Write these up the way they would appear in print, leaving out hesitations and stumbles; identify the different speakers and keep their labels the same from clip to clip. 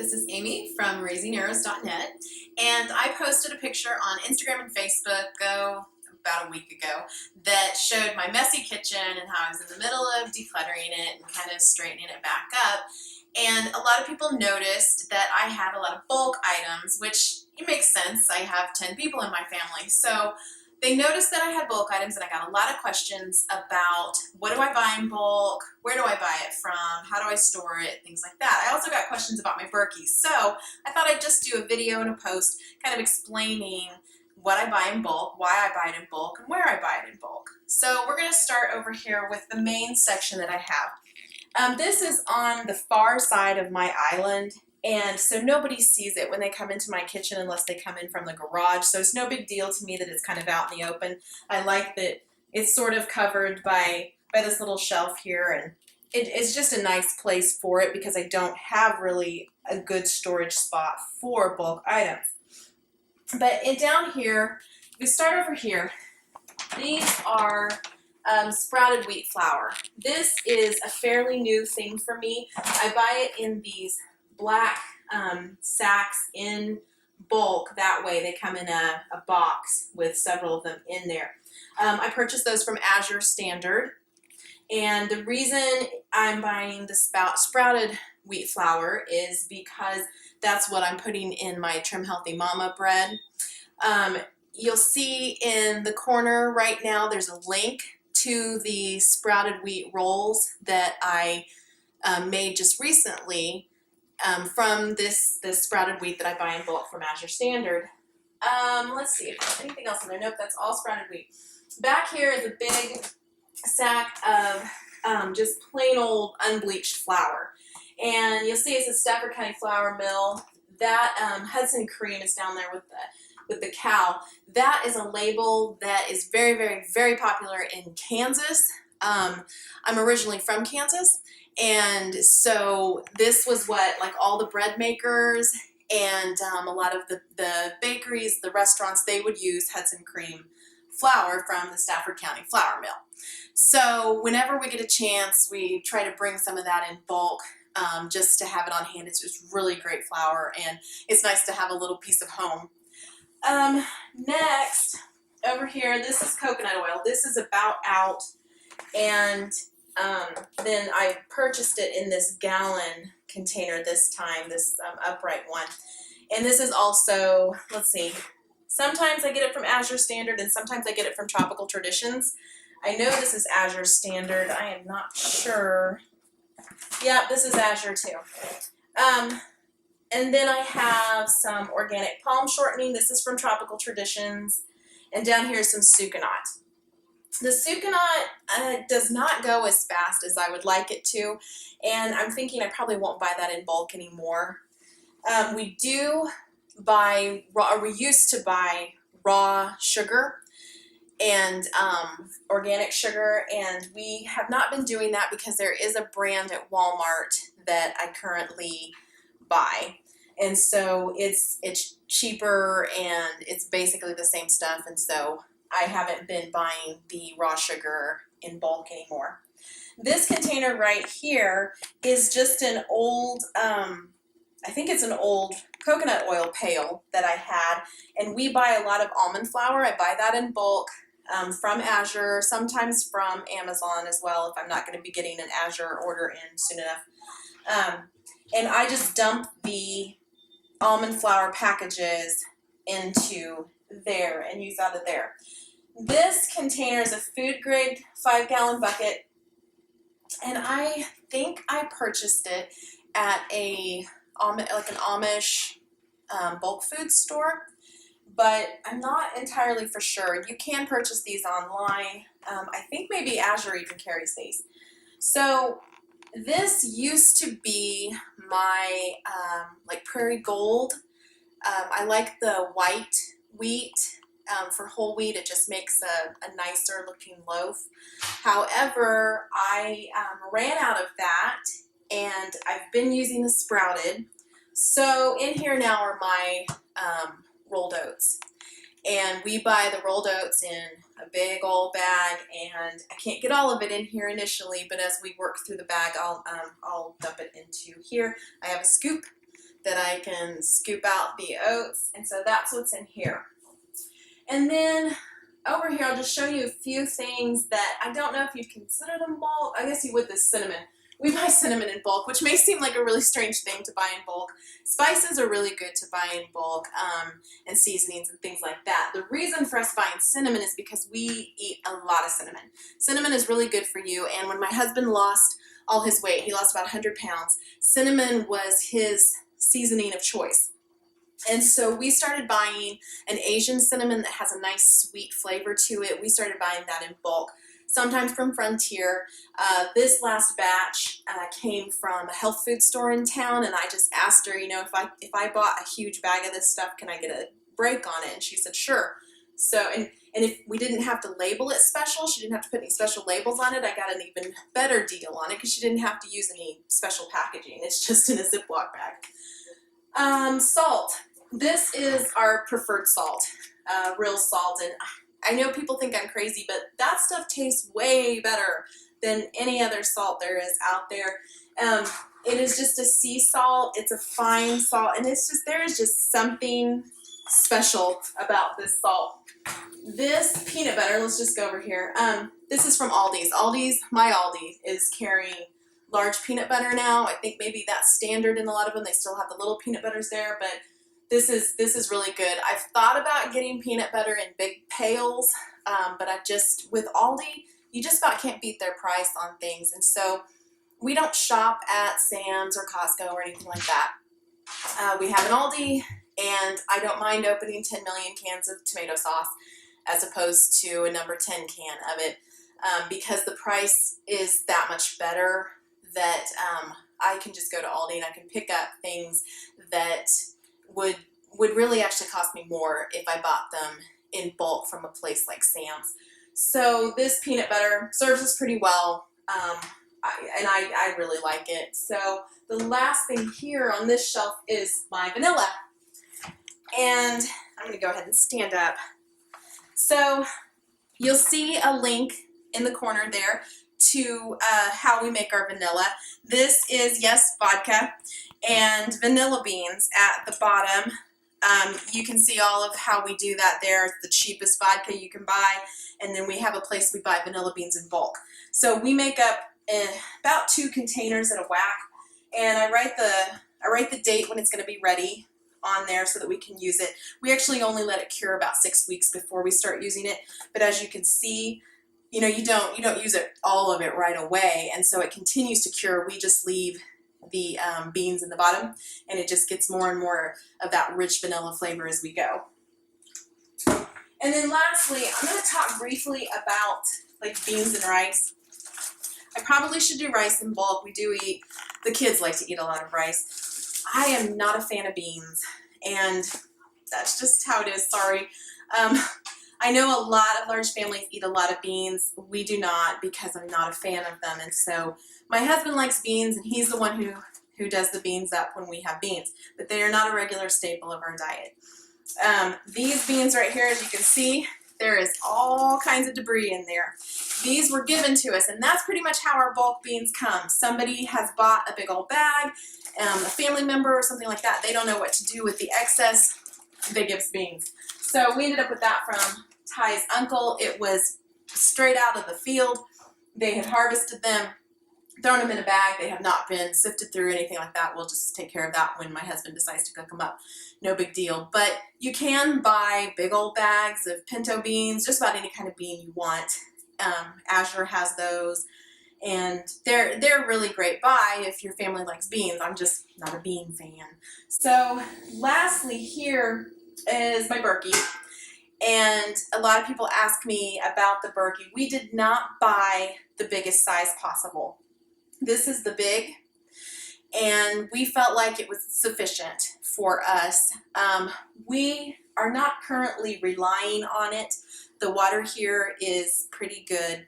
Speaker 1: this is Amy from raisingarrows.net, and I posted a picture on Instagram and Facebook about a week ago that showed my messy kitchen and how I was in the middle of decluttering it and kind of straightening it back up. And a lot of people noticed that I had a lot of bulk items, which it makes sense. I have 10 people in my family, so they noticed that I had bulk items, and I got a lot of questions about what do I buy in bulk, where do I buy it from, how do I store it, things like that. I also got questions about my Berkey, so I thought I'd just do a video and a post kind of explaining what I buy in bulk, why I buy it in bulk, and where I buy it in bulk. So we're going to start over here with the main section that I have. This is on the far side of my island, and so nobody sees it when they come into my kitchen unless they come in from the garage. So it's no big deal to me that it's kind of out in the open. I like that it's sort of covered by this little shelf here, and it's just a nice place for it because I don't have really a good storage spot for bulk items. But down here, we start over here. These are sprouted wheat flour. This is a fairly new thing for me. I buy it in these black sacks in bulk. That way they come in a box with several of them in there. I purchased those from Azure Standard, and the reason I'm buying the sprouted wheat flour is because that's what I'm putting in my Trim Healthy Mama bread. You'll see in the corner right now there's a link to the sprouted wheat rolls that I made just recently from this sprouted wheat that I buy in bulk from Azure Standard. Let's see if there's anything else in there. Nope, that's all sprouted wheat. Back here is a big sack of just plain old unbleached flour. And you'll see it's a Stafford County Flour Mill. That Hudson Cream is down there with the cow. That is a label that is very, very, very popular in Kansas. I'm originally from Kansas, and so this was what like all the bread makers and a lot of the bakeries, the restaurants, they would use Hudson Cream flour from the Stafford County Flour Mill. So whenever we get a chance, we try to bring some of that in bulk just to have it on hand. It's just really great flour, and it's nice to have a little piece of home. Next, over here, this is coconut oil. This is about out, and then I purchased it in this gallon container this time, this upright one. And this is also, let's see, sometimes I get it from Azure Standard and sometimes I get it from Tropical Traditions. I know this is Azure Standard. I am not sure. Yeah, this is Azure too. And then I have some organic palm shortening. This is from Tropical Traditions. And down here is some Sucanat. The Sucanat does not go as fast as I would like it to, and I'm thinking I probably won't buy that in bulk anymore. We do buy raw, or we used to buy raw sugar and organic sugar, and we have not been doing that because there is a brand at Walmart that I currently buy. And so it's cheaper and it's basically the same stuff, and so I haven't been buying the raw sugar in bulk anymore. This container right here is just an old, I think it's an old coconut oil pail that I had, and we buy a lot of almond flour. I buy that in bulk from Azure, sometimes from Amazon as well if I'm not going to be getting an Azure order in soon enough. And I just dump the almond flour packages into there and use out of there. This container is a food grade 5-gallon bucket, and I think I purchased it at an Amish bulk food store, but I'm not entirely for sure. You can purchase these online. I think maybe Azure even carries these. So this used to be my like Prairie Gold. I like the white wheat. For whole wheat, it just makes a nicer looking loaf. However, I ran out of that, and I've been using the sprouted. So in here now are my rolled oats. And we buy the rolled oats in a big old bag, and I can't get all of it in here initially, but as we work through the bag, I'll dump it into here. I have a scoop that I can scoop out the oats, and so that's what's in here. And then over here, I'll just show you a few things that I don't know if you'd consider them bulk. I guess you would this cinnamon. We buy cinnamon in bulk, which may seem like a really strange thing to buy in bulk. Spices are really good to buy in bulk, and seasonings and things like that. The reason for us buying cinnamon is because we eat a lot of cinnamon. Cinnamon is really good for you, and when my husband lost all his weight, he lost about 100 pounds, cinnamon was his seasoning of choice. And so we started buying an Asian cinnamon that has a nice sweet flavor to it. We started buying that in bulk, sometimes from Frontier. This last batch came from a health food store in town, and I just asked her, you know, if I bought a huge bag of this stuff, can I get a break on it? And she said, sure. So, and if we didn't have to label it special, she didn't have to put any special labels on it, I got an even better deal on it because she didn't have to use any special packaging. It's just in a Ziploc bag. Salt. This is our preferred salt, real salt. And I know people think I'm crazy, but that stuff tastes way better than any other salt there is out there. It is just a sea salt. It's a fine salt, and it's just, there is just something special about this salt. This peanut butter, let's just go over here. This is from Aldi's. My Aldi is carrying large peanut butter now. I think maybe that's standard in a lot of them. They still have the little peanut butters there, but this is really good. I've thought about getting peanut butter in big pails, but I've just, with Aldi, you just about can't beat their price on things. And so we don't shop at Sam's or Costco or anything like that. We have an Aldi, and I don't mind opening 10 million cans of tomato sauce as opposed to a number 10 can of it, because the price is that much better that I can just go to Aldi and I can pick up things that would really actually cost me more if I bought them in bulk from a place like Sam's. So this peanut butter serves us pretty well, I really like it. So the last thing here on this shelf is my vanilla. And I'm going to go ahead and stand up. So you'll see a link in the corner there to how we make our vanilla. This is, yes, vodka and vanilla beans at the bottom. You can see all of how we do that there. It's the cheapest vodka you can buy. And then we have a place we buy vanilla beans in bulk. So we make up about 2 containers at a whack. And I write the date when it's going to be ready on there so that we can use it. We actually only let it cure about 6 weeks before we start using it. But as you can see, you know, you don't use it, all of it right away. And so it continues to cure. We just leave the beans in the bottom, and it just gets more and more of that rich vanilla flavor as we go. And then lastly, I'm going to talk briefly about like beans and rice. I probably should do rice in bulk. We do eat, the kids like to eat a lot of rice. I am not a fan of beans, and that's just how it is, sorry. I know a lot of large families eat a lot of beans. We do not, because I'm not a fan of them. And so my husband likes beans, and he's the one who does the beans up when we have beans. But they are not a regular staple of our diet. These beans right here, as you can see, there is all kinds of debris in there. These were given to us, and that's pretty much how our bulk beans come. Somebody has bought a big old bag, a family member or something like that. They don't know what to do with the excess. They give us beans. So we ended up with that from Ty's uncle. It was straight out of the field. They had harvested them, thrown them in a bag. They have not been sifted through or anything like that. We'll just take care of that when my husband decides to cook them up. No big deal. But you can buy big old bags of pinto beans, just about any kind of bean you want. Azure has those, and they're really great buy if your family likes beans. I'm just not a bean fan. So lastly here is my Berkey. And a lot of people ask me about the Berkey. We did not buy the biggest size possible. This is the big, and we felt like it was sufficient for us. We are not currently relying on it. The water here is pretty good.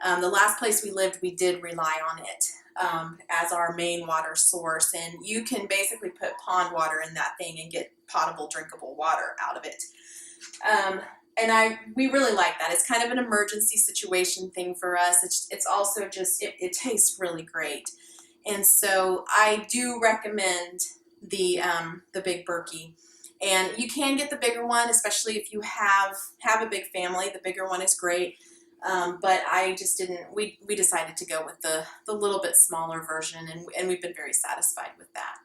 Speaker 1: The last place we lived, we did rely on it as our main water source, and you can basically put pond water in that thing and get potable, drinkable water out of it. And we really like that. It's kind of an emergency situation thing for us. It's also just, it tastes really great. And so I do recommend the big Berkey. And you can get the bigger one, especially if you have a big family. The bigger one is great. But I just didn't, we decided to go with the little bit smaller version, and we've been very satisfied with that.